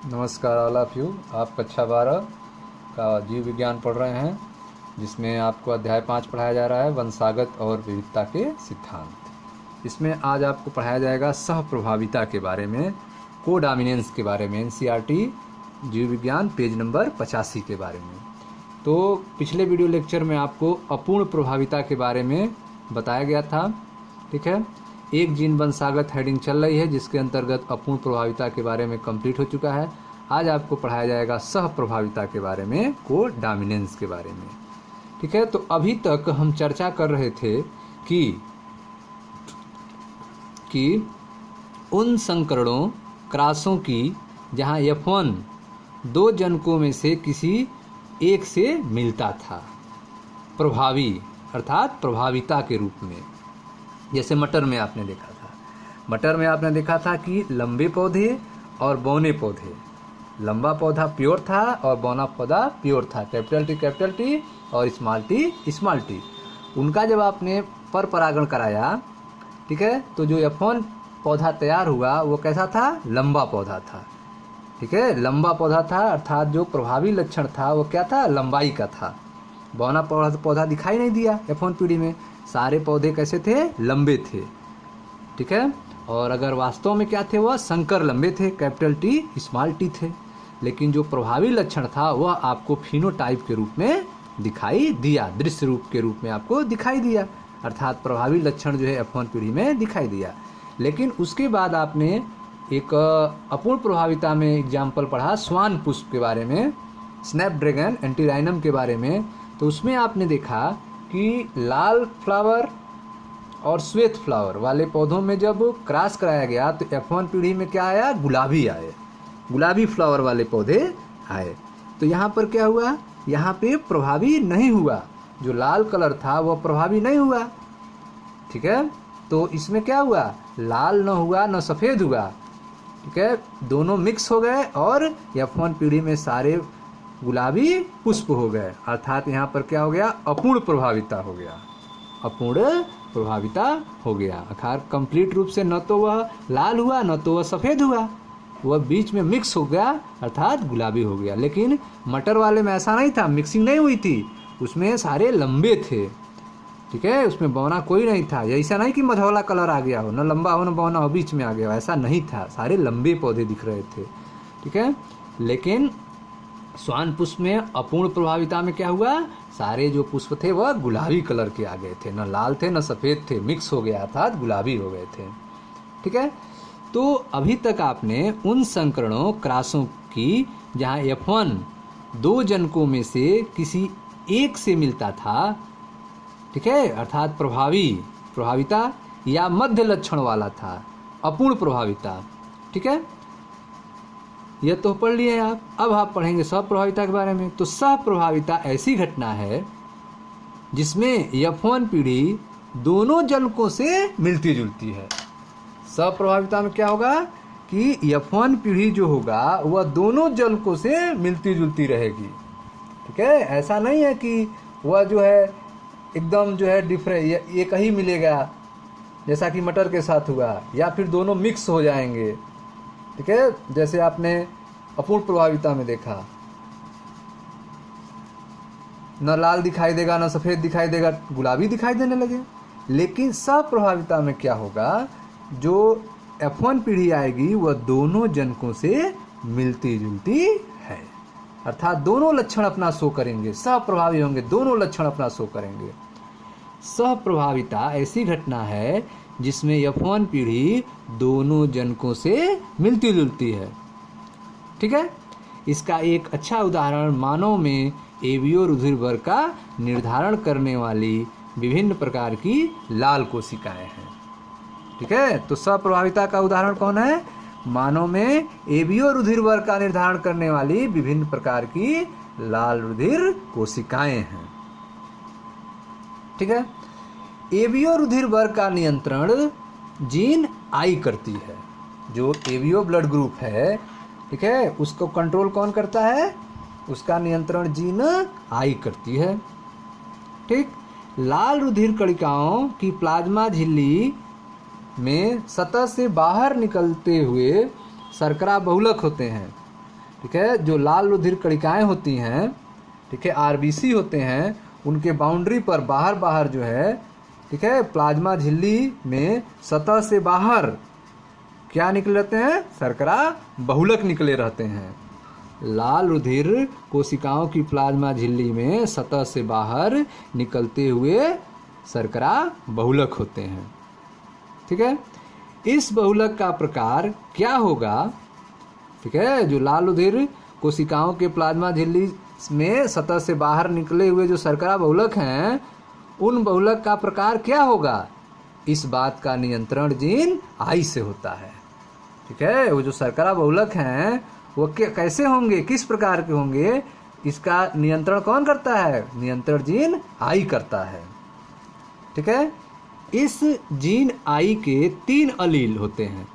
नमस्कार all of you. आप कक्षा 12 का जीव विज्ञान पढ़ रहे हैं, जिसमें आपको अध्याय 5 पढ़ाया जा रहा है, वंशागत और विविधता के सिद्धांत। इसमें आज आपको पढ़ाया जाएगा सहप्रभाविता के बारे में, कोडॉमिनेंस के बारे में, एनसीईआरटी जीव विज्ञान पेज नंबर 85 के बारे में। तो पिछले वीडियो लेक्चर में आपको अपूर्ण प्रभाविता के बारे में बताया गया था, ठीक है। एक जीन वंशागत हेडिंग चल रही है, जिसके अंतर्गत अपूर्ण प्रभाविता के बारे में कंप्लीट हो चुका है। आज आपको पढ़ाया जाएगा सह प्रभाविता के बारे में, कोडॉमिनेंस के बारे में, ठीक है। तो अभी तक हम चर्चा कर रहे थे कि उन संकरणों क्रॉसों की जहां F1 दो जनकों में से किसी एक से मिलता था, प्रभावी अर्थात प्रभाविता के रूप में। जैसे मटर में आपने देखा था कि लंबे पौधे और बौने पौधे, लंबा पौधा प्योर था और बौना पौधा प्योर था, कैपिटल टी और स्मॉल टी। उनका जब आपने पर परागण कराया, ठीक है, तो जो F1 पौधा तैयार हुआ वो कैसा था? लंबा पौधा था, ठीक है, लंबा पौधा था, अर्थात जो प्रभावी लक्षण था वो क्या था? लंबाई का था। बौना पौधा दिखाई नहीं दिया F1 पीढ़ी में, सारे पौधे कैसे थे? लंबे थे, ठीक है। और अगर वास्तव में क्या थे? वह संकर लंबे थे, कैपिटल टी स्मॉल टी थे। लेकिन जो प्रभावी लक्षण था वह आपको फिनोटाइप के रूप में दिखाई दिया, दृश्य रूप के रूप में आपको दिखाई दिया, अर्थात प्रभावी लक्षण जो है F1 पीढ़ी में दिखाई दिया। लेकिन उसके बाद आपने एक अपूर्ण प्रभाविता में एग्जाम्पल पढ़ा स्वान पुष्प के बारे में, स्नैपड्रैगन एंटीराइनम के बारे में। तो उसमें आपने देखा कि लाल फ्लावर और श्वेत फ्लावर वाले पौधों में जब क्रॉस कराया गया तो F1 पीढ़ी में क्या आया? गुलाबी फ्लावर वाले पौधे आए। तो यहाँ पर क्या हुआ? यहाँ पे प्रभावी नहीं हुआ, जो लाल कलर था वह प्रभावी नहीं हुआ, ठीक है। तो इसमें क्या हुआ? लाल न हुआ न सफ़ेद हुआ, ठीक है, दोनों मिक्स हो गए और F1 पीढ़ी में सारे गुलाबी पुष्प हो गए, अर्थात यहाँ पर क्या हो गया? अपूर्ण प्रभाविता हो गया। अर्थात कंप्लीट रूप से न तो वह लाल हुआ न तो वह सफ़ेद हुआ, वह बीच में मिक्स हो गया, अर्थात गुलाबी हो गया। लेकिन मटर वाले में ऐसा नहीं था, मिक्सिंग नहीं हुई थी, उसमें सारे लंबे थे, ठीक है, उसमें बौना कोई नहीं था। ऐसा नहीं कि मधौला कलर आ गया हो, न लंबा हो न बौना हो, बीच में आ गया हो, ऐसा नहीं था, सारे लंबे पौधे दिख रहे थे, ठीक है। लेकिन स्वान पुष्प में अपूर्ण प्रभाविता में क्या हुआ? सारे जो पुष्प थे वह गुलाबी कलर के आ गए थे, न लाल थे न सफ़ेद थे, मिक्स हो गया, अर्थात गुलाबी हो गए थे, ठीक है। तो अभी तक आपने उन संकरणों क्रॉसों की जहां F1 दो जनकों में से किसी एक से मिलता था, ठीक है, अर्थात प्रभाविता या मध्य लक्षण वाला था, अपूर्ण प्रभाविता, ठीक है। यह तो पढ़ लिए आप। अब आप पढ़ेंगे सहप्रभाविता के बारे में। तो सहप्रभाविता ऐसी घटना है जिसमें F1 पीढ़ी दोनों जनकों से मिलती जुलती है। सहप्रभाविता में क्या होगा कि F1 पीढ़ी जो होगा वह दोनों जनकों से मिलती जुलती रहेगी, ठीक है। ऐसा नहीं है कि वह जो है एकदम जो है डिफरेंट एक ही मिलेगा, जैसा कि मटर के साथ हुआ, या फिर दोनों मिक्स हो जाएंगे, ठीक है। जैसे आपने अपूर्ण प्रभाविता में देखा, न लाल दिखाई देगा न सफ़ेद दिखाई देगा, गुलाबी दिखाई देने लगे। लेकिन सहप्रभाविता में क्या होगा? जो F1 पीढ़ी आएगी वह दोनों जनकों से मिलती जुलती है, अर्थात दोनों लक्षण अपना शो करेंगे, सहप्रभावी होंगे, दोनों लक्षण अपना शो करेंगे। सहप्रभाविता ऐसी घटना है जिसमें F1 पीढ़ी दोनों जनकों से मिलती जुलती है, ठीक है। इसका एक अच्छा उदाहरण मानव में एवियो रुधिर वर्ग का निर्धारण करने वाली विभिन्न प्रकार की लाल कोशिकाएं हैं, ठीक है। तो सहप्रभाविता का उदाहरण कौन है? मानव में एवियो रुधिर वर्ग का निर्धारण करने वाली विभिन्न प्रकार की लाल रुधिर कोशिकाएं हैं, ठीक है। एवियो रुधिर वर्ग का नियंत्रण जीन आई करती है। जो एवियो ब्लड ग्रुप है, ठीक है, उसको कंट्रोल कौन करता है? उसका नियंत्रण जीन आई करती है, ठीक। लाल रुधिर कणिकाओं की प्लाज्मा झिल्ली में सतह से बाहर निकलते हुए शर्करा बहुलक होते हैं। ठीक है, जो लाल रुधिर कणिकाएं होती हैं, ठीक है, आरबीसी होते हैं, उनके बाउंड्री पर बाहर बाहर जो है, ठीक है, प्लाज्मा झिल्ली में सतह से बाहर क्या निकले रहते हैं? शर्करा बहुलक निकले रहते हैं। लाल रुधिर कोशिकाओं की प्लाज्मा झिल्ली में सतह से बाहर निकलते हुए शर्करा बहुलक होते हैं। ठीक है, इस बहुलक का प्रकार क्या होगा? ठीक है, जो लाल रुधिर कोशिकाओं के प्लाज्मा झिल्ली में सतह से बाहर निकले हुए जो शर्करा बहुलक हैं, उन बहुलक का प्रकार क्या होगा? इस बात का नियंत्रण जीन आई से होता है। ठीक है, वो जो शर्करा बहुलक हैं वो कैसे होंगे, किस प्रकार के होंगे, इसका नियंत्रण कौन करता है? नियंत्रण जीन आई करता है। ठीक है, इस जीन आई के 3 अलील होते हैं।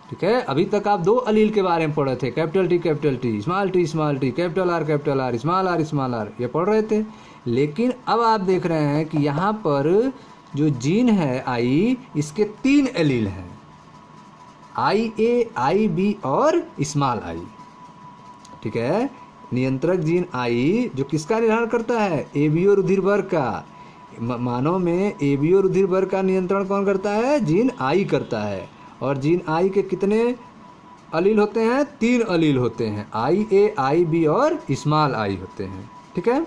ठीक है, अभी तक आप 2 अलील के बारे में पढ़ रहे थे, capital T, small T, capital R, small R, ये पढ़ रहे थे। लेकिन अब आप देख रहे हैं कि यहाँ पर जो जीन है आई, इसके 3 एलील हैं, आई ए, आई बी और स्मॉल आई। ठीक है, नियंत्रक जीन आई जो किसका निर्धारण करता है? एबीओ रुधिर वर्ग का। मानव में एबीओ रुधिर वर्ग का नियंत्रण कौन करता है? जीन आई करता है। और जीन आई के कितने अलील होते हैं? 3 अलील होते हैं, आई ए, आई बी और स्मॉल आई होते हैं। ठीक है,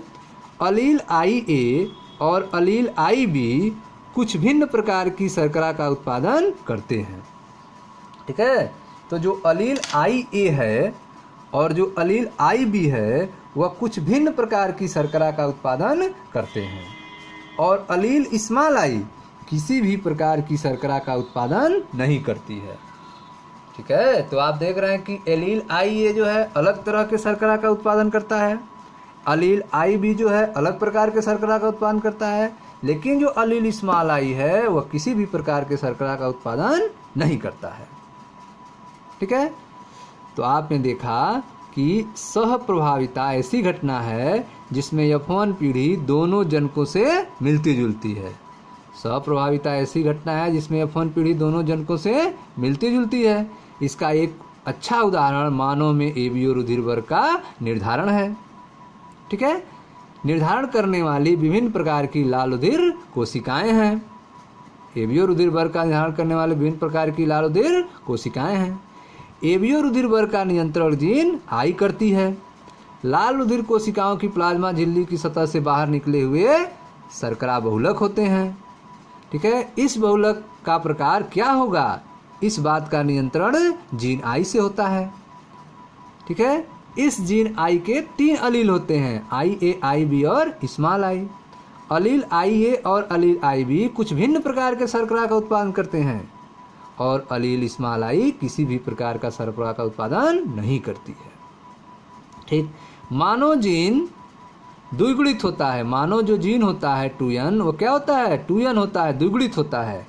अलील आई ए और अलील आई बी कुछ भिन्न प्रकार की शर्करा का उत्पादन करते हैं। ठीक है, तो जो अलील आई ए है और जो अलील आई बी है वह कुछ भिन्न प्रकार की शर्करा का उत्पादन करते हैं, और अलील स्मॉल आई किसी भी प्रकार की शर्करा का उत्पादन नहीं करती है। ठीक है, तो आप देख रहे हैं कि एलील आई ए जो है अलग तरह के शर्करा का उत्पादन करता है, अलील आई बी जो है अलग प्रकार के शर्करा का उत्पादन करता है, लेकिन जो अलील स्मॉल आई है वह किसी भी प्रकार के शर्करा का उत्पादन नहीं करता है। ठीक है, तो आपने देखा कि सह प्रभाविता ऐसी घटना है जिसमें F1 पीढ़ी दोनों जनकों से मिलती जुलती है। सह प्रभाविता ऐसी घटना है जिसमें F1 पीढ़ी दोनों जनकों से मिलती जुलती है। इसका एक अच्छा उदाहरण मानव में एबीओ रुधिर वर्ग का निर्धारण है। ठीक है, निर्धारण करने वाली विभिन्न प्रकार की लाल रुधिर कोशिकाएं हैं। एबीओ रुधिर वर्ग का निर्धारण करने वाले विभिन्न प्रकार की लाल रुधिर कोशिकाएं हैं। एबीओ रुधिर वर्ग का नियंत्रण जीन आई करती है। लाल रुधिर कोशिकाओं की प्लाज्मा झिल्ली की सतह से बाहर निकले हुए शर्करा बहुलक होते हैं। ठीक है, इस बहुलक का प्रकार क्या होगा? इस बात का नियंत्रण जीन आई से होता है। ठीक है, इस जीन आई के 3 अलील होते हैं, आई ए, आई बी और स्मॉल आई। अलील आई ए और अलील आई बी कुछ भिन्न प्रकार के शर्करा का उत्पादन करते हैं, और अलील स्मॉल आई किसी भी प्रकार का शर्करा का उत्पादन नहीं करती है। ठीक, मानव जीन द्विगुणित होता है। मानव जो जीन होता है 2n, वो क्या होता है? 2n होता है, द्विगुणित होता है।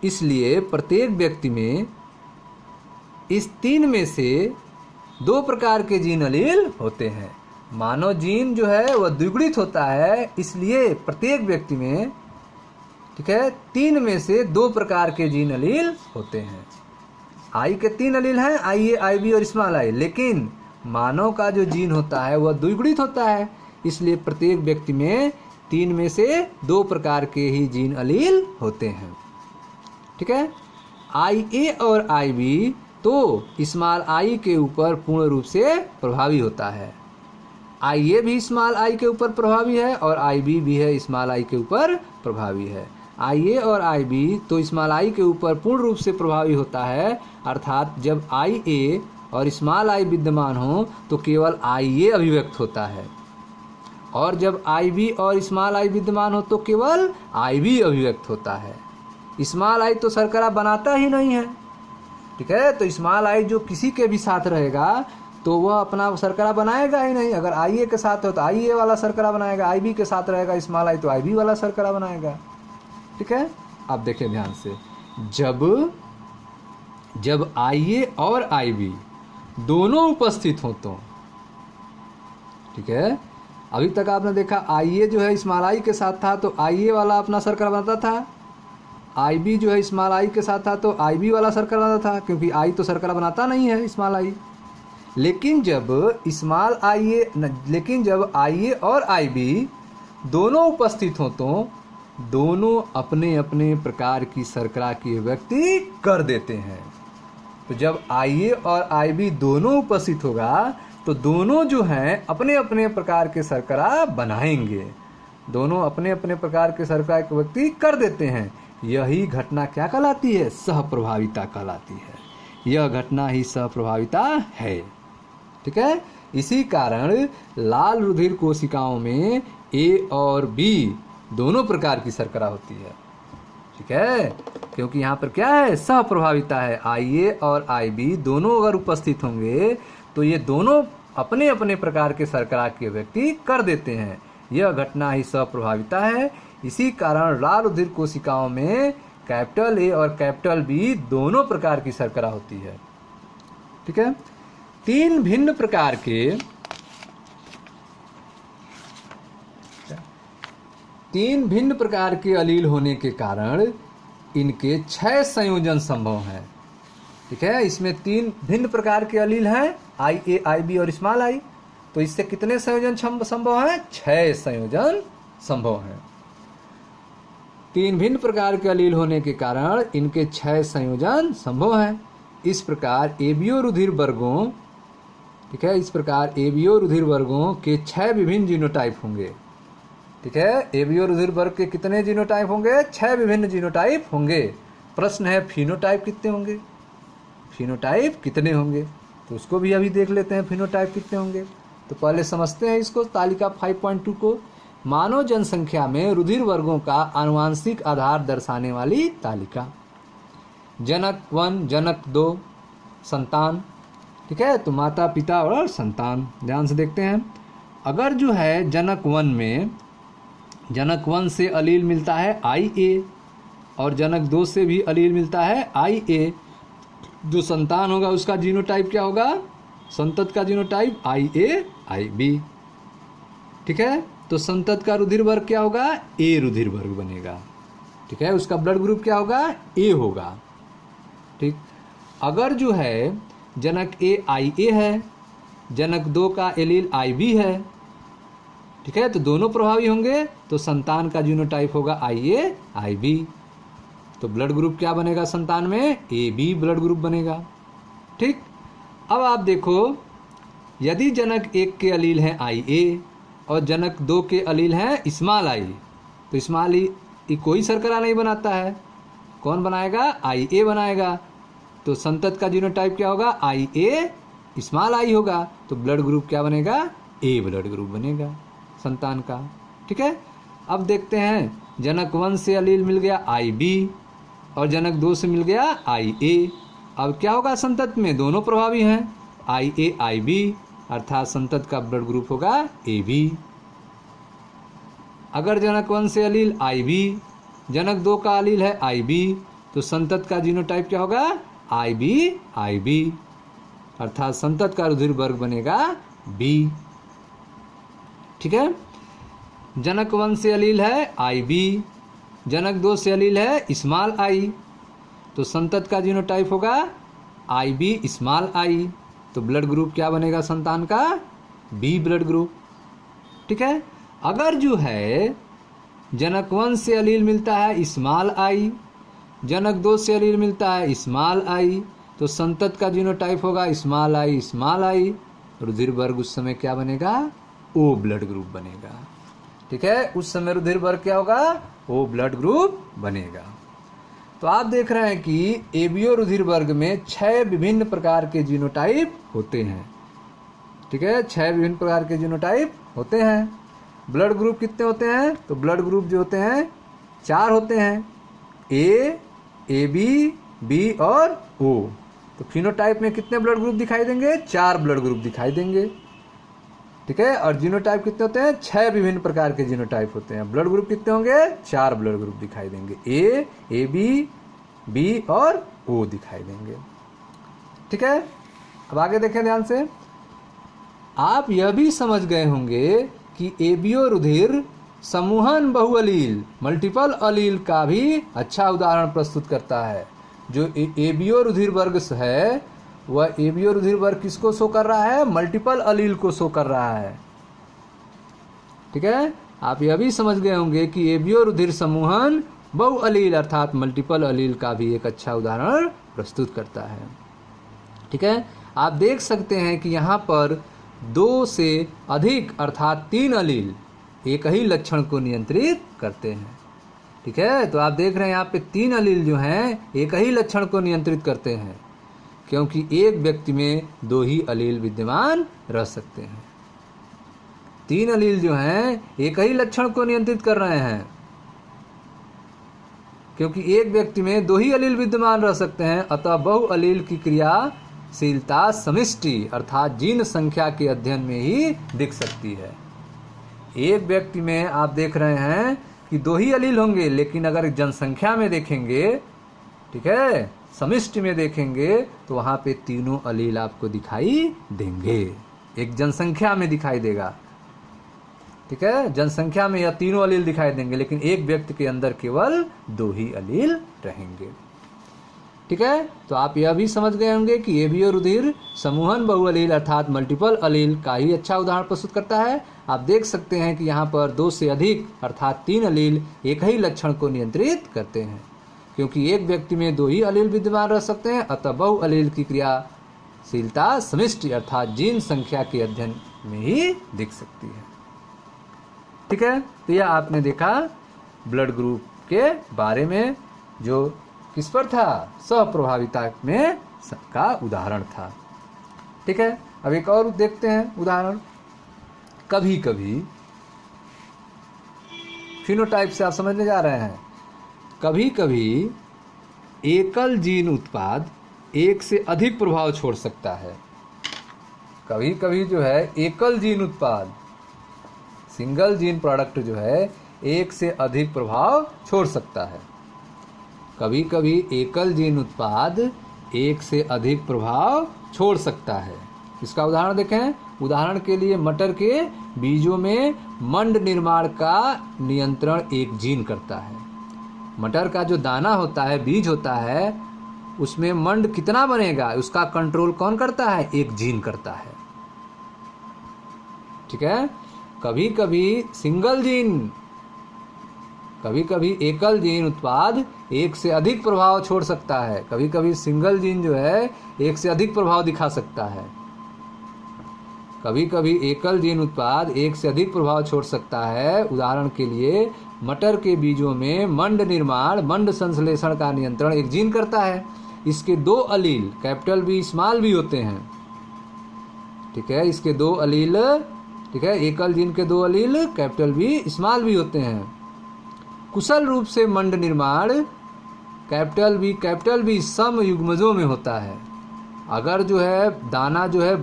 इसलिए प्रत्येक व्यक्ति में इस 3 में से 2 प्रकार के जीन अलील होते हैं। मानव जीन जो है वह द्विगुणित होता है, इसलिए प्रत्येक व्यक्ति में, ठीक है, 3 में से 2 प्रकार के जीन अलील होते हैं। आई के 3 अलील हैं, आई ए, आई बी और स्मॉल आई, लेकिन मानव का जो जीन होता है वह द्विगुणित होता है, इसलिए प्रत्येक व्यक्ति में 3 में से 2 प्रकार के ही जीन अलील होते हैं। ठीक है, आई ए और आई बी तो स्मॉल आई के ऊपर पूर्ण रूप से प्रभावी होता है। आई ए भी स्मॉल आई के ऊपर प्रभावी है और आई बी भी है स्मॉल आई के ऊपर प्रभावी है। आई ए और आई बी तो स्मॉल आई के ऊपर पूर्ण रूप से प्रभावी होता है, अर्थात जब आई ए और स्मॉल आई विद्यमान हो तो केवल आई ए अभिव्यक्त होता है, और जब आई बी और स्मॉल आई विद्यमान हो तो केवल आई बी अभिव्यक्त होता है। स्मॉल आई तो शर्करा बनाता ही नहीं है। ठीक है, तो स्मॉल आई जो किसी के भी साथ रहेगा तो वह अपना शर्करा बनाएगा ही नहीं। अगर आई ए के साथ हो तो आई ए वाला शर्करा बनाएगा, आई बी के साथ रहेगा स्मॉल आई तो आई बी वाला शर्करा बनाएगा। ठीक है, आप देखिए ध्यान से, जब आई ए और आई बी दोनों उपस्थित हो तो, ठीक है, अभी तक आपने देखा आई ए जो है स्मॉल आई के साथ था तो आई ए वाला अपना शर्करा बनाता था, आई बी जो है स्मॉल आई के साथ था तो आई बी वाला शर्करा बनाता था, क्योंकि आई तो शर्करा बनाता नहीं है स्मॉल आई। लेकिन जब आई ए और आई बी दोनों उपस्थित हो तो दोनों अपने अपने प्रकार की शर्करा की अभिव्यक्ति कर देते हैं। तो जब आई ए और आई बी दोनों उपस्थित होगा तो दोनों जो हैं अपने अपने प्रकार के शर्करा बनाएंगे, दोनों अपने अपने प्रकार के शर्करा की अभिव्यक्ति कर देते हैं। यही घटना क्या कहलाती है? सहप्रभाविता कहलाती है। यह घटना ही सहप्रभाविता है। ठीक है। इसी कारण लाल रुधिर कोशिकाओं में ए और बी दोनों प्रकार की शर्करा होती है। ठीक है, क्योंकि यहाँ पर क्या है? सहप्रभाविता है। आई ए और आई बी दोनों अगर उपस्थित होंगे तो ये दोनों अपने अपने प्रकार के शर्करा की अभिव्यक्ति कर देते हैं। यह घटना ही सहप्रभाविता है। इसी कारण लाल रुधिर कोशिकाओं में कैपिटल ए और कैपिटल बी दोनों प्रकार की शर्करा होती है। ठीक है। तीन भिन्न प्रकार के अलील होने के कारण इनके 6 संयोजन संभव हैं। ठीक है। इसमें 3 भिन्न प्रकार के अलील हैं, आई ए, आई बी और स्मॉल आई। तो इससे कितने संयोजन संभव हैं? 6 संयोजन संभव हैं। 3 भिन्न प्रकार के अलील होने के कारण इनके 6 संयोजन संभव हैं। इस प्रकार एबीओ रुधिर वर्गों, ठीक है, इस प्रकार एबीओ रुधिर वर्गों के 6 विभिन्न जीनोटाइप होंगे। ठीक है। एबीओ रुधिर वर्ग के कितने जीनोटाइप होंगे? 6 विभिन्न जीनोटाइप होंगे। प्रश्न है फिनोटाइप कितने होंगे? फिनोटाइप कितने होंगे? तो उसको भी अभी देख लेते हैं, फिनोटाइप कितने होंगे। तो पहले समझते हैं इसको, तालिका 5.2 को। मानव जनसंख्या में रुधिर वर्गों का आनुवांशिक आधार दर्शाने वाली तालिका। जनक 1, जनक 2, संतान। ठीक है। तो माता, पिता और संतान। ध्यान से देखते हैं। अगर जो है जनक 1 में, जनक 1 से अलील मिलता है आई ए और जनक 2 से भी अलील मिलता है आई ए, जो संतान होगा उसका जीनोटाइप क्या होगा? संतत का जीनोटाइप आई ए, आई बी। ठीक है। तो संतत का रुधिर वर्ग क्या होगा? ए रुधिर वर्ग बनेगा। ठीक है। उसका ब्लड ग्रुप क्या होगा? ए होगा। ठीक। अगर जो है जनक ए आई ए है, जनक 2 का एलील आई बी है, ठीक है, तो दोनों प्रभावी होंगे। तो संतान का जीनोटाइप होगा आई ए, आई बी। तो ब्लड ग्रुप क्या बनेगा संतान में? ए बी ब्लड ग्रुप बनेगा। ठीक। अब आप देखो, यदि जनक 1 के अलील हैं आई ए और जनक 2 के अलील हैं स्मॉल आई, तो स्मॉल ई कोई शर्करा नहीं बनाता है। कौन बनाएगा? आई ए बनाएगा। तो संतत का जीनोटाइप क्या होगा? आई ए, स्मॉल आई होगा। तो ब्लड ग्रुप क्या बनेगा? ए ब्लड ग्रुप बनेगा संतान का। ठीक है। अब देखते हैं, जनक 1 से अलील मिल गया आई बी और जनक 2 से मिल गया आई ए। अब क्या होगा संतत में? दोनों प्रभावी हैं, आई ए, आई बी, अर्थात संतत का ब्लड ग्रुप होगा ए बी। अगर जनक 1 से अलील आई बी, जनक 2 का अलील है आई बी, तो संतत का जीनोटाइप क्या होगा? आई बी, आई बी, अर्थात संतत का रुधिर वर्ग बनेगा बी। ठीक है। जनक 1 से अलील है आई बी, जनक 2 से अलील है स्मॉल आई, तो संतत का जीनोटाइप होगा आई बी, स्मॉल आई। तो ब्लड ग्रुप क्या बनेगा संतान का? B blood group. ठीक है। अगर जो है जनक 1 से अलील मिलता है स्मॉल आई, जनक 2 से अलील मिलता है स्मॉल आई, तो संतत का जीनोटाइप होगा स्मॉल आई, स्मॉल आई। रुधिर वर्ग उस समय क्या बनेगा? ओ ब्लड ग्रुप बनेगा। ठीक है। उस समय रुधिर वर्ग क्या होगा? ओ ब्लड ग्रुप बनेगा। तो आप देख रहे हैं कि एबीओ रुधिर वर्ग में 6 विभिन्न प्रकार के जीनोटाइप होते हैं। ठीक है। 6 विभिन्न प्रकार के जीनोटाइप होते हैं। ब्लड ग्रुप कितने होते हैं? तो ब्लड ग्रुप जो होते हैं 4 होते हैं, ए, ए बी, बी और ओ। तो फिनोटाइप में कितने ब्लड ग्रुप दिखाई देंगे? 4 ब्लड ग्रुप दिखाई देंगे। ठीक है। और जीनोटाइप कितने होते हैं? 6 विभिन्न प्रकार के जीनोटाइप होते हैं। ब्लड ग्रुप कितने होंगे? 4 ब्लड ग्रुप दिखाई देंगे, ए बी, बी और ओ दिखाई देंगे। ठीक है। अब आगे देखें ध्यान से। आप यह भी समझ गए होंगे कि एबीओ रुधिर समूहन बहुअलील, मल्टीपल अलील का भी अच्छा उदाहरण प्रस्तुत करता है। जो एबीओ रुधिर वर्ग है वह एबीओ रुधिर वर्ग किसको शो कर रहा है? मल्टीपल अलील को शो कर रहा है। ठीक है, आप यह भी समझ गए होंगे कि एबीओ रुधिर समूहन बहु अलील अर्थात मल्टीपल अलील का भी एक अच्छा उदाहरण प्रस्तुत करता है। ठीक है, आप देख सकते हैं कि यहाँ पर 2 से अधिक अर्थात 3 अलील एक ही लक्षण को नियंत्रित करते हैं। ठीक है, तो आप देख रहे हैं यहाँ पे 3 अलील जो हैं एक ही लक्षण को नियंत्रित करते हैं, क्योंकि एक व्यक्ति में 2 ही अलील विद्यमान रह सकते हैं। 3 अलील जो हैं एक ही लक्षण को नियंत्रित कर रहे हैं, क्योंकि एक व्यक्ति में 2 ही अलील विद्यमान रह सकते हैं, अतः बहु अलील की क्रियाशीलता समष्टि अर्थात जीन संख्या के अध्ययन में ही दिख सकती है। एक व्यक्ति में आप देख रहे हैं कि 2 ही अलील होंगे, लेकिन अगर जनसंख्या में देखेंगे, ठीक है, समष्टि में देखेंगे तो वहां पे तीनों अलील आपको दिखाई देंगे, एक जनसंख्या में दिखाई देगा। ठीक है, जनसंख्या में यह तीनों अलील दिखाई देंगे, लेकिन एक व्यक्ति के अंदर केवल 2 ही अलील रहेंगे। ठीक है, तो आप यह भी समझ गए होंगे कि एबीओ रुधिर समूहन बहुअलील अर्थात मल्टीपल अलील का ही अच्छा उदाहरण प्रस्तुत करता है। आप देख सकते हैं कि यहाँ पर 2 से अधिक अर्थात 3 अलील एक ही लक्षण को नियंत्रित करते हैं, क्योंकि एक व्यक्ति में 2 ही अलील विद्यमान रह सकते हैं, अतः बहु अलील की क्रियाशीलता समष्टि अर्थात जीन संख्या के अध्ययन में ही दिख सकती है। ठीक है, तो यह आपने देखा ब्लड ग्रुप के बारे में, जो किस पर था? सहप्रभाविता में का उदाहरण था। ठीक है, अब एक और देखते हैं उदाहरण। कभी कभी फिनोटाइप से आप समझने जा रहे हैं, कभी कभी एकल जीन उत्पाद एक से अधिक प्रभाव छोड़ सकता है। कभी कभी जो है एकल जीन उत्पाद, सिंगल जीन प्रोडक्ट जो है एक से अधिक प्रभाव छोड़ सकता है। कभी कभी एकल जीन उत्पाद एक से अधिक प्रभाव छोड़ सकता है। इसका उदाहरण देखें। उदाहरण के लिए मटर के बीजों में मंड निर्माण का नियंत्रण एक जीन करता है। मटर का जो दाना होता है, बीज होता है, उसमें मंड कितना बनेगा उसका कंट्रोल कौन करता है? एक जीन करता है। ठीक है, कभी कभी सिंगल जीन, कभी कभी एकल जीन उत्पाद एक से अधिक प्रभाव छोड़ सकता है। कभी कभी सिंगल जीन जो है एक से अधिक प्रभाव दिखा सकता है। कभी कभी एकल जीन उत्पाद एक से अधिक प्रभाव छोड़ सकता है। उदाहरण के लिए मटर के बीजों में मंड निर्माण, मंड संश्लेषण का नियंत्रण एक जीन करता है। इसके 2 अलील कैपिटल बी स्मॉल बी होते हैं। ठीक है, इसके 2 अलील, ठीक है, एकल जीन के 2 अलील कैपिटल बी स्मॉल बी होते हैं। कुशल रूप से मंड निर्माण कैपिटल बी सम युग्मजों में होता है। अगर जो है दाना जो है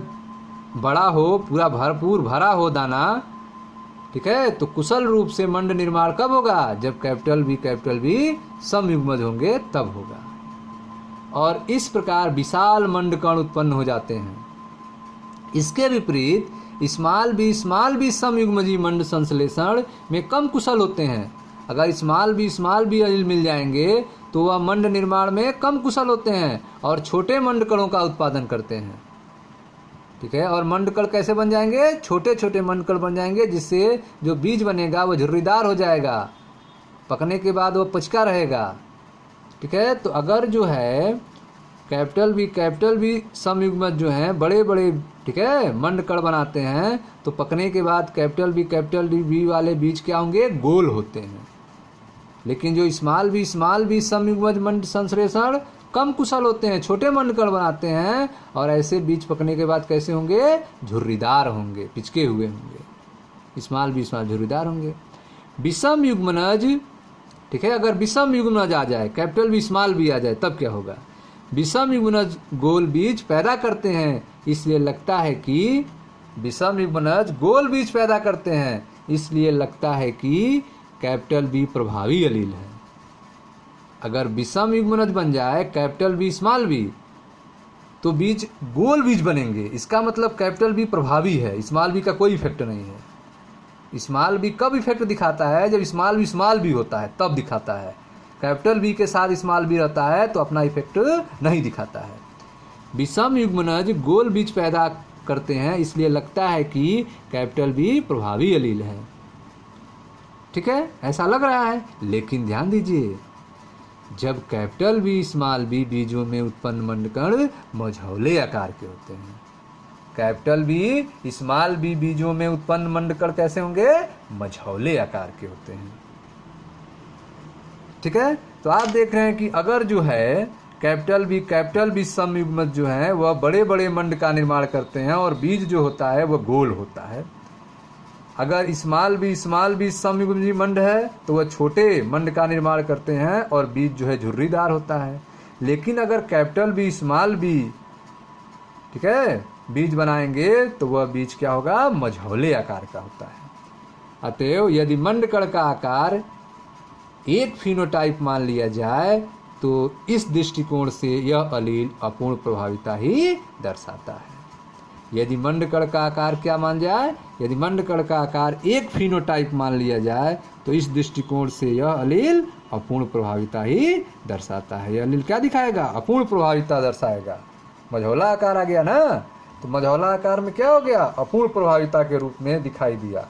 बड़ा हो, पूरा भरपूर भरा हो दाना, ठीक है, तो कुशल रूप से मंड निर्माण कब होगा? जब कैपिटल बी सम युग्मज होंगे तब होगा। और इस प्रकार विशाल मंड कण उत्पन्न हो जाते हैं। इसके विपरीत स्मॉल बी सम युग्मजी मंड संश्लेषण में कम कुशल होते हैं। अगर स्मॉल बी अलील मिल जाएंगे तो वह मंड निर्माण में कम कुशल होते हैं और छोटे मंड कणों का उत्पादन करते हैं। ठीक है, और मंड कण कैसे बन जाएंगे? छोटे छोटे मंड कण बन जाएंगे, जिससे जो बीज बनेगा वो झुर्रीदार हो जाएगा, पकने के बाद वो पचका रहेगा। ठीक है, तो अगर जो है कैपिटल बी सम युग्मज जो हैं बड़े बड़े, ठीक है, मंड कण बनाते हैं, तो पकने के बाद कैपिटल बी वाले बीज क्या होंगे? गोल होते हैं। लेकिन जो स्मॉल बी सम युग्मज मंड संश्लेषण कम कुशल होते हैं, छोटे मंड कण बनाते हैं, और ऐसे बीज पकने के बाद कैसे होंगे? झुर्रीदार होंगे, पिचके हुए होंगे। स्मॉल बी झुर्रीदार होंगे। विषम युग्मनज, ठीक है, अगर विषम युग्मनज आ जाए, कैपिटल बी स्मॉल बी आ जाए, तब क्या होगा? विषम युग्मनज गोल बीज पैदा करते हैं, इसलिए लगता है कि विषम युग्मनज गोल बीज पैदा करते हैं, इसलिए लगता है कि कैपिटल बी प्रभावी अलील है। अगर विषम युग्मनज बन जाए कैपिटल बी स्मॉल बी, तो बीज गोल बीज बनेंगे। इसका मतलब कैपिटल बी प्रभावी है, स्मॉल बी का कोई इफेक्ट नहीं है। स्मॉल बी कब इफेक्ट दिखाता है? जब स्मॉल बी होता है तब दिखाता है। कैपिटल बी के साथ स्मॉल बी रहता है तो अपना इफेक्ट नहीं दिखाता है। विषम युग्मनज गोल बीज पैदा करते हैं, इसलिए लगता है कि कैपिटल बी प्रभावी एलील है। ठीक है, ऐसा लग रहा है, लेकिन ध्यान दीजिए, जब कैपिटल बी स्मॉल बी बीजों में उत्पन्न मंडकण मझौले आकार के होते हैं। कैपिटल बी स्मॉल बी बीजों में उत्पन्न मंडकण कैसे होंगे? मझौले आकार के होते हैं। ठीक है, तो आप देख रहे हैं कि अगर जो है कैपिटल बी समयुग्मज जो है वह बड़े बड़े मंड का निर्माण करते हैं और बीज जो होता है वह गोल होता है। अगर स्मॉल बी समयुग्मजी मंड है तो वह छोटे मंड का निर्माण करते हैं और बीज जो है झुर्रीदार होता है। लेकिन अगर कैपिटल बी स्मॉल बी, ठीक है, बीज बनाएंगे तो वह बीज क्या होगा? मझौले आकार का होता है। अतएव यदि मंडकण का आकार एक फिनोटाइप मान लिया जाए तो इस दृष्टिकोण से यह अलील अपूर्ण प्रभाविता ही दर्शाता है। यदि मंडकण का आकार क्या मान जाए? यदि मंडकण का आकार एक फिनोटाइप मान लिया जाए तो इस दृष्टिकोण से यह अलील अपूर्ण प्रभाविता ही दर्शाता है। यह अलील क्या दिखाएगा? अपूर्ण प्रभाविता दर्शाएगा। मझौला आकार आ गया ना, तो मझौला आकार में क्या हो गया? अपूर्ण प्रभाविता के रूप में दिखाई दिया।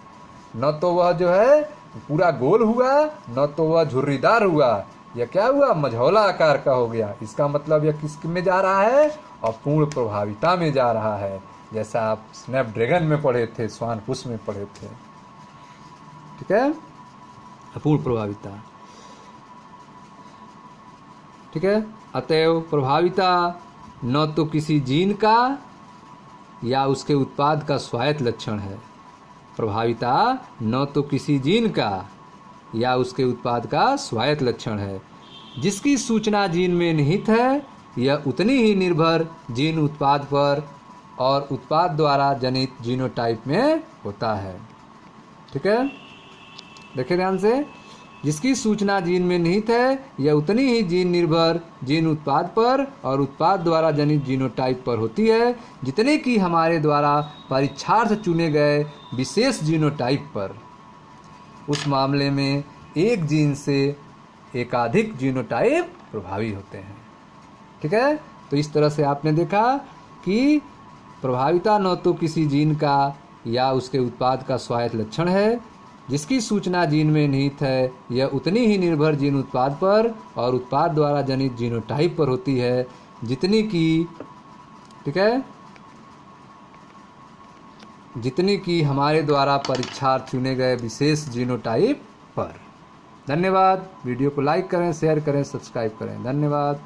न तो वह जो है पूरा गोल हुआ, न तो वह झुर्रीदार हुआ, यह क्या हुआ? मझौला आकार का हो गया। इसका मतलब यह किस में जा रहा है? अपूर्ण प्रभाविता में जा रहा है, जैसा आप स्नैपड्रैगन में पढ़े थे, स्वान पुष्प में पढ़े थे। ठीक है, अपूर्ण प्रभाविता। ठीक है, अतएव प्रभाविता न तो किसी जीन का या उसके उत्पाद का स्वायत्त लक्षण है। प्रभाविता न तो किसी जीन का या उसके उत्पाद का स्वायत्त लक्षण है। जिसकी सूचना जीन में निहित है यह उतनी ही निर्भर जीन उत्पाद पर और उत्पाद द्वारा जनित जीनोटाइप में होता है। ठीक है, देखिए ध्यान से, जिसकी सूचना जीन में निहित है यह उतनी ही जीन निर्भर जीन उत्पाद पर और उत्पाद द्वारा जनित जीनोटाइप पर होती है जितने कि हमारे द्वारा परीक्षार्थ चुने गए विशेष जीनोटाइप पर। उस मामले में एक जीन से एकाधिक जीनोटाइप प्रभावी होते हैं। ठीक है, तो इस तरह से आपने देखा कि प्रभाविता न तो किसी जीन का या उसके उत्पाद का स्वायत्त लक्षण है। जिसकी सूचना जीन में निहित है यह उतनी ही निर्भर जीन उत्पाद पर और उत्पाद द्वारा जनित जीनोटाइप पर होती है जितनी कि, ठीक है, जितनी कि हमारे द्वारा परीक्षार्थ चुने गए विशेष जीनोटाइप पर। धन्यवाद। वीडियो को लाइक करें, शेयर करें, सब्सक्राइब करें। धन्यवाद।